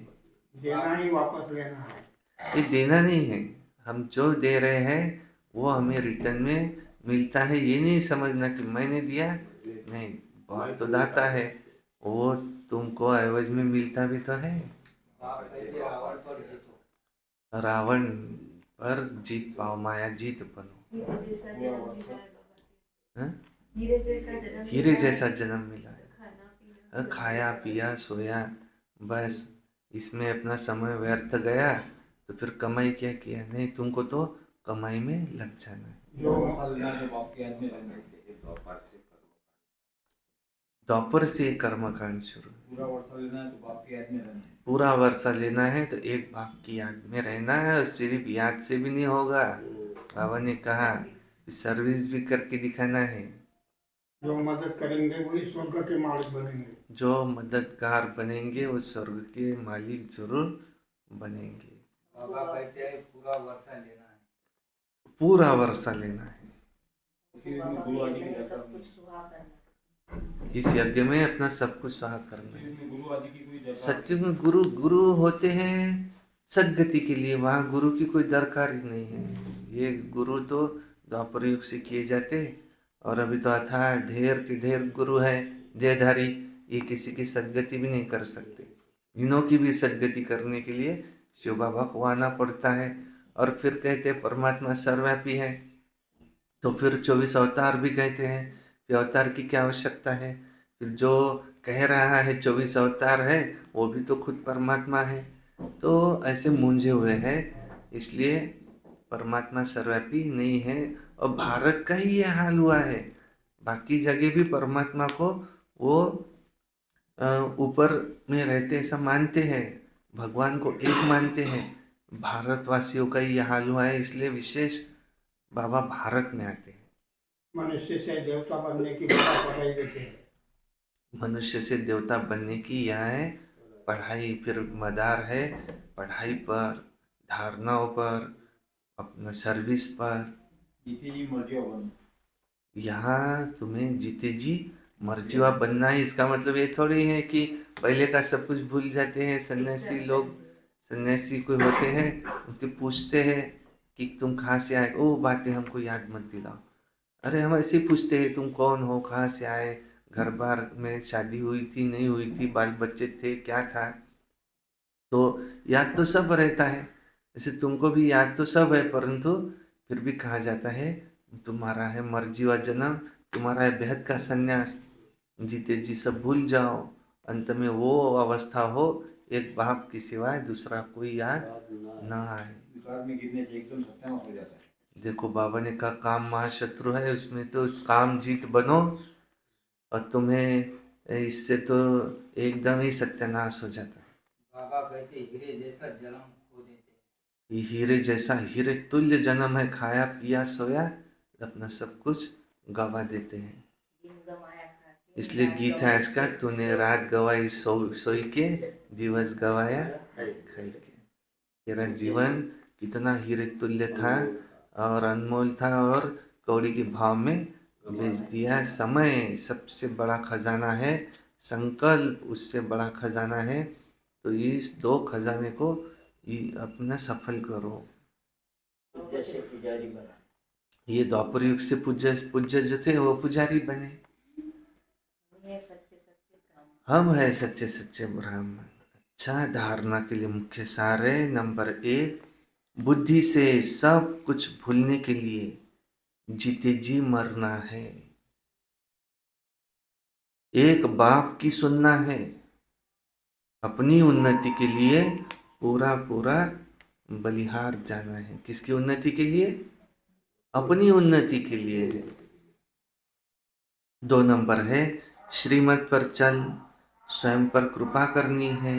देना ही वापस लेना है। ये देना नहीं है। हम जो दे रहे हैं वो हमें रिटर्न में मिलता है। ये नहीं समझना कि मैंने दिया, नहीं। बहुत तो दाता है, वो तुमको एवज में मिलता भी तो है। रावण पर जीत पाओ, माया जीत बनो। हीरे जैसा जन्म मिला है बाबा। हाँ? हीरे जैसा जन्म हीरे मिला है। जैसा जन्म मिला है। खाना पीना खाया पिया सोया, बस इसमें अपना समय व्यर्थ गया तो फिर कमाई क्या किया? नहीं, तुमको तो कमाई में लग जाना है। जो दोपहर से कर्मकांड शुरू। पूरा वर्षा लेना है तो बाप की याद में रहना है। पूरा वर्षा लेना है तो एक बाप की याद में रहना है, और सिर्फ याद से भी नहीं होगा। बाबा ने कहा सर्विस भी करके दिखाना है। जो मदद करेंगे वही स्वर्ग के मालिक बनेंगे। जो मददगार बनेंगे वो स्वर्ग के मालिक जरूर बनेंगे। बाबा कहते हैं पूरा वर्षा लेना है। पूरा वर्षा लेना है। बाबा के गुरु आदि की यज्ञ में जगह सब कुछ सुहा करना। इस यज्ञ में अपना सब कुछ स्वाहा करना है। इसमें गुरु आदि की कोई दरकार सत्युग में गुरु होते हैं सदगति के लिए, वहाँ गुरु की कोई दरकार ही नहीं है। ये गुरु तो द्वापर युग से किए जाते, और अभी तो अथाह ढेर के ढेर गुरु है देहधारी, ये किसी की सदगति भी नहीं कर सकते। इन्हों की भी सदगति करने के लिए शिव बाबा को आना पड़ता है। और फिर कहते हैं परमात्मा सर्वव्यापी है, तो फिर 24 अवतार भी कहते हैं कि अवतार की क्या आवश्यकता है? फिर जो कह रहा है 24 अवतार है वो भी तो खुद परमात्मा है। तो ऐसे मूंझे हुए हैं, इसलिए परमात्मा सर्वव्यापी नहीं है। और भारत का ही ये हाल हुआ है। बाकी जगह भी परमात्मा को वो ऊपर में रहते ऐसा मानते हैं, भगवान को एक मानते हैं। भारतवासियों का ही ये हाल हुआ है, इसलिए विशेष बाबा भारत में आते हैं। मनुष्य से देवता बनने की बड़ा पढ़ाई देते हैं। मनुष्य से देवता बनने की यह है पढ़ाई। फिर मदार है पढ़ाई पर, धारणाओं पर, अपना सर्विस पर। जीते जी मर्जी बन। यहाँ तुम्हें जीते जी मर्जीवा बनना है। इसका मतलब ये थोड़ी है कि पहले का सब कुछ भूल जाते हैं। सन्यासी लोग, सन्यासी कोई होते हैं, उसके पूछते हैं कि तुम कहाँ से आए? ओ बातें हमको याद मत दिलाओ। अरे हम ऐसे ही पूछते हैं तुम कौन हो, कहाँ से आए, घर बार में शादी हुई थी नहीं हुई थी, बाल बच्चे थे, क्या था? तो याद तो सब रहता है, जैसे तुमको भी याद तो सब है, परंतु फिर भी कहा जाता है तुम्हारा है मर्जी व जन्म, तुम्हारा है बेहद का संन्यास। जीते जी सब भूल जाओ, अंत में वो अवस्था हो एक बाप की सिवाय दूसरा कोई याद ना आए। विकार में गिरने से एकदम सत्यानाश हो जाता है। देखो बाबा ने कहा काम महाशत्रु है, उसमें तो काम जीत बनो और तुम्हें इससे तो एकदम ही सत्यानाश हो जाता है। बाबा कहते हीरे जैसा जन्म खो देते हैं। ये हीरे जैसा हीरे तुल्य जन्म है, खाया पिया सोया अपना सब कुछ गवा देते हैं। दिन गवाया खा के, इसलिए रात गीत है गवाया आज का, तूने रात गवाई सोई के, दिवस गवाया खाई के। तेरा जीवन कितना हीरे तुल्य था और अनमोल था, और कौड़ी के भाव में बेच दिया। समय सबसे बड़ा खजाना है, संकल्प उससे बड़ा खजाना है। तो इस दो खजाने को अपना सफल करो। जैसे पुजारी बना। ये द्वापर युग से पूज्य जो थे वो पुजारी बने। ये सच्चे सच्चे ब्राह्मण। हम है सच्चे सच्चे ब्राह्मण। अच्छा, धारणा के लिए मुख्य सार है नंबर 1, बुद्धि से सब कुछ भूलने के लिए जीते जी मरना है। एक बाप की सुनना है, अपनी उन्नति के लिए पूरा पूरा बलिहार जाना है। किसकी उन्नति के लिए? अपनी उन्नति के लिए। 2 नंबर है श्रीमत पर चल, स्वयं पर कृपा करनी है।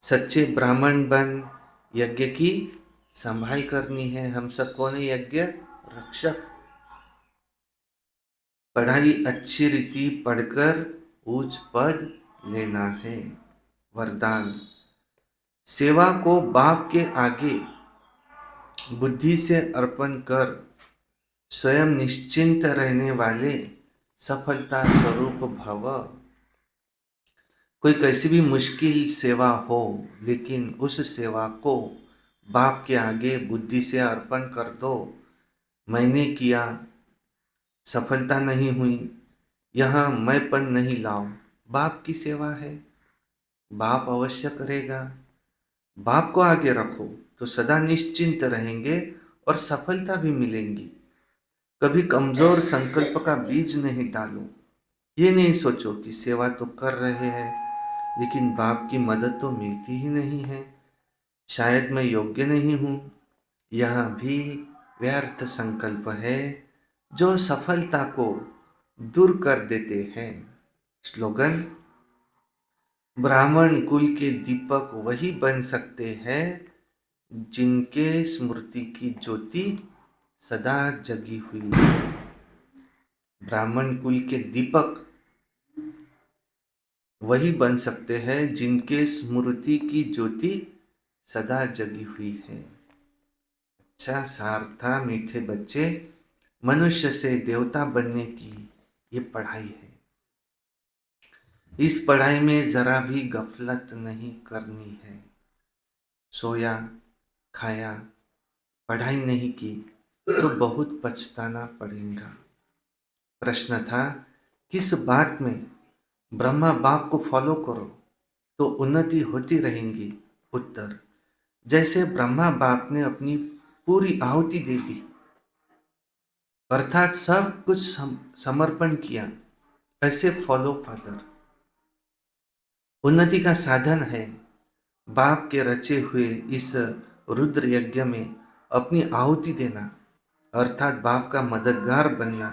सच्चे ब्राह्मण बन, यज्ञ की संभाल करनी है। हम सब कौन है? यज्ञ रक्षक। पढ़ाई अच्छी रीति पढ़कर उच्च पद लेना है। वरदान, सेवा को बाप के आगे बुद्धि से अर्पण कर स्वयं निश्चिंत रहने वाले सफलता स्वरूप भव। कोई कैसी भी मुश्किल सेवा हो, लेकिन उस सेवा को बाप के आगे बुद्धि से अर्पण कर दो। मैंने किया, सफलता नहीं हुई, यहाँ मैंपन नहीं लाओ। बाप की सेवा है, बाप अवश्य करेगा। बाप को आगे रखो तो सदा निश्चिंत रहेंगे और सफलता भी मिलेंगी। कभी कमजोर संकल्प का बीज नहीं डालो। ये नहीं सोचो कि सेवा तो कर रहे हैं लेकिन बाप की मदद तो मिलती ही नहीं है, शायद मैं योग्य नहीं हूँ। यह भी व्यर्थ संकल्प है जो सफलता को दूर कर देते हैं। स्लोगन: ब्राह्मण कुल के दीपक वही बन सकते हैं जिनके स्मृति की ज्योति सदा जगी हुई है। ब्राह्मण कुल के दीपक वही बन सकते हैं जिनके स्मृति की ज्योति सदा जगी हुई है। अच्छा सार था मीठे बच्चे, मनुष्य से देवता बनने की ये पढ़ाई है। इस पढ़ाई में जरा भी गफलत नहीं करनी है। सोया, खाया, पढ़ाई नहीं की तो बहुत पछताना पड़ेगा। प्रश्न था, किस बात में? ब्रह्मा बाप को फॉलो करो तो उन्नति होती रहेंगी। उत्तर, जैसे ब्रह्मा बाप ने अपनी पूरी आहुति दे दी, अर्थात सब कुछ समर्पण किया, ऐसे फॉलो फादर। उन्नति का साधन है बाप के रचे हुए इस रुद्र यज्ञ में अपनी आहुति देना, अर्थात बाप का मददगार बनना।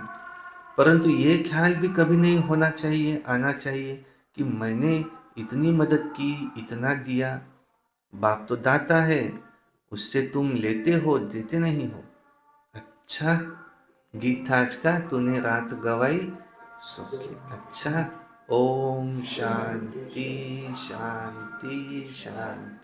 परंतु ये ख्याल भी कभी नहीं आना चाहिए कि मैंने इतनी मदद की, इतना दिया। बाप तो दाता है, उससे तुम लेते हो, देते नहीं हो। अच्छा गीत आज का तूने रात गवाई सो की। अच्छा, ओम शांति शांति शांति।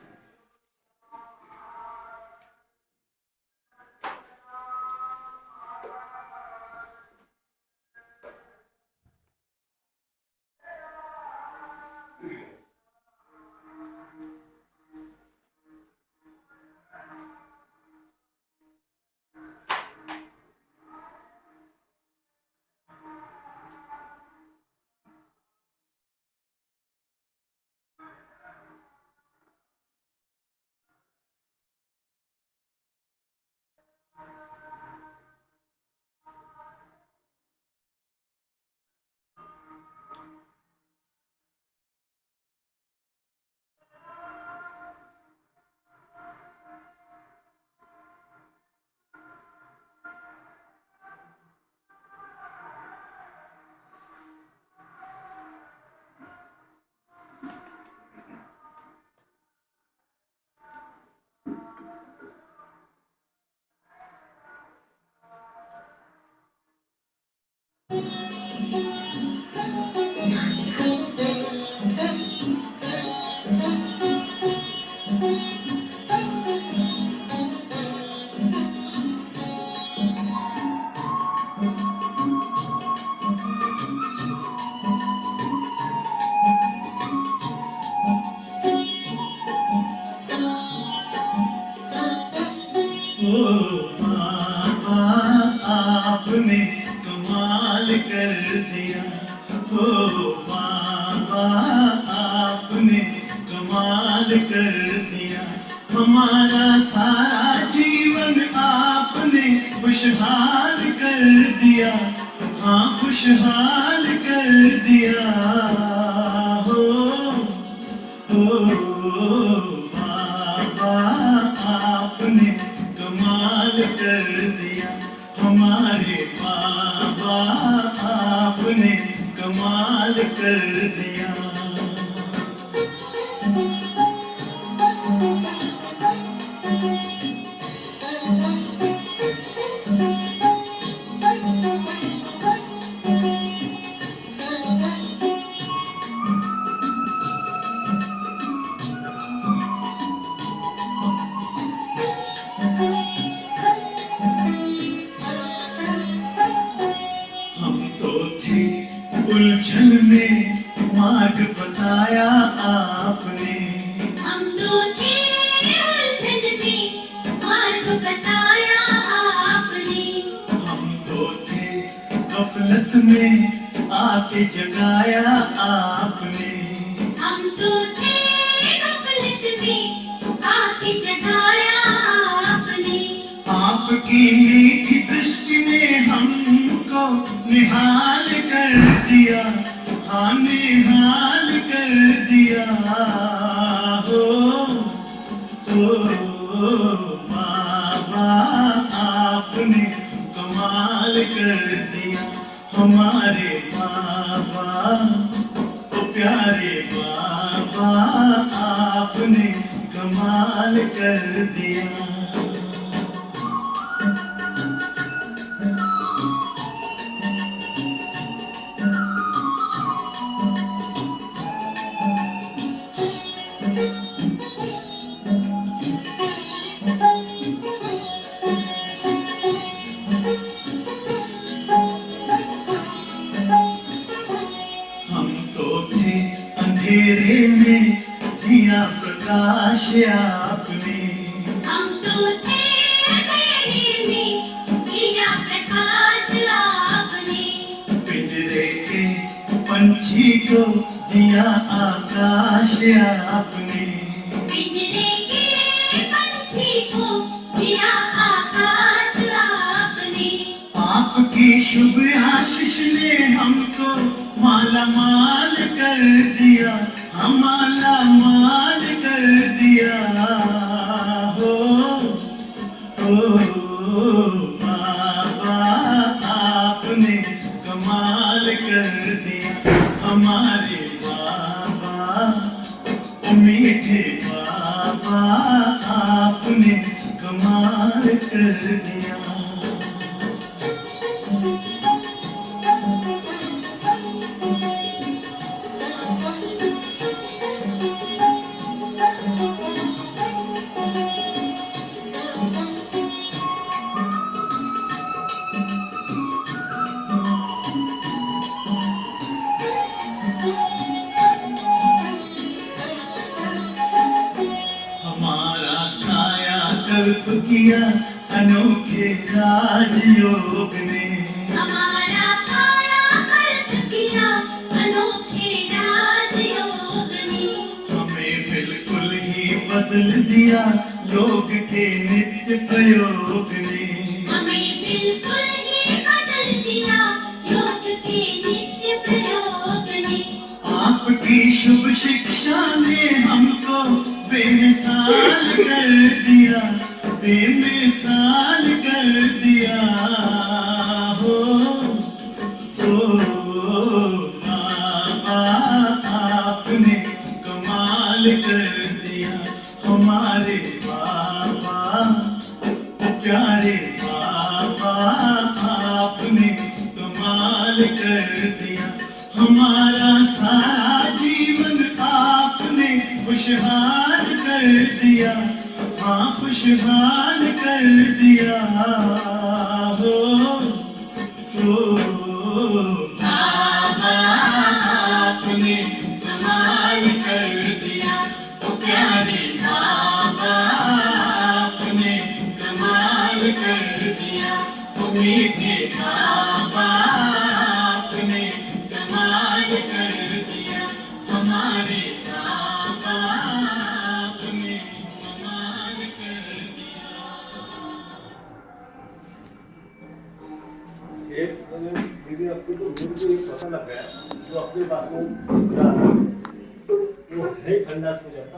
आपने कमाल कर दिया, ओ बाबा आपने कमाल कर दिया। हमारा सारा जीवन आपने खुशहाल कर दिया, हाँ खुशहाल कर दिया। हो बाबा आपने कमाल कर दिया, हमारे बाबा आपने कमाल कर दिया। उलझन में मार्ग बताया आपने, हम तो थे उलझन में मार्ग बताया आपने। हम तो थे गफलत में आके जगाया आपने, हम तो थे गफलत में आके जगाया आपने। आपके आपकी मीठी दृष्टि ने हमको निहाल कर दिया, हाँ निहाल कर दिया। हो बाबा आपने कमाल कर दिया, हमारे बाबा ओ प्यारे बाबा आपने कमाल कर दिया। अंधेरे में दिया प्रकाश आपने, हम तो थे अंधेरे में दिया प्रकाश आपने। पिंजरे के पंछी को दिया आकाश आपने, पिंजरे के पंछी को दिया आकाश आपने। आपकी शुभ आशीष ने हमको माला माल कर दिया, हम माला माल कर दिया। हो बाबा आपने कमाल कर दिया, हमारे बाबा ओ मीठे बाबा आपने कमाल कर दिया। हमारा काया कल्प किया अनोखे राजयोग ने, हमारा काया कल्प किया अनोखे राजयोग ने। हमें बिल्कुल ही बदल दिया योग के नित्य प्रयोग ने, हमें बिल्कुल ही बदल दिया योग के नित्य प्रयोग ने। आपकी शुभ शिक्षा ने हमको बेमिसाल कर दिया, बेमिसाल कर दिया। हो बाबा आपने कमाल कर दिया, हमारे बाबा ओ प्यारे बाबा आपने कमाल कर दिया। हमारा सारा जीवन आपने खुशहाल कर दिया, हाँ खुशहाल कर दिया। हो बाबा आपने कमाल कर दिया, ओ प्यारे बाबा आपने कमाल कर दिया, ओ मीठे बाबा आपने कमाल कर दिया, हमारे बाबा आपने कमाल कर दिया। एक दीदी आपको तो मुझे एक पता लग गया जो अपनी बात में वो है संन्यास हो जाता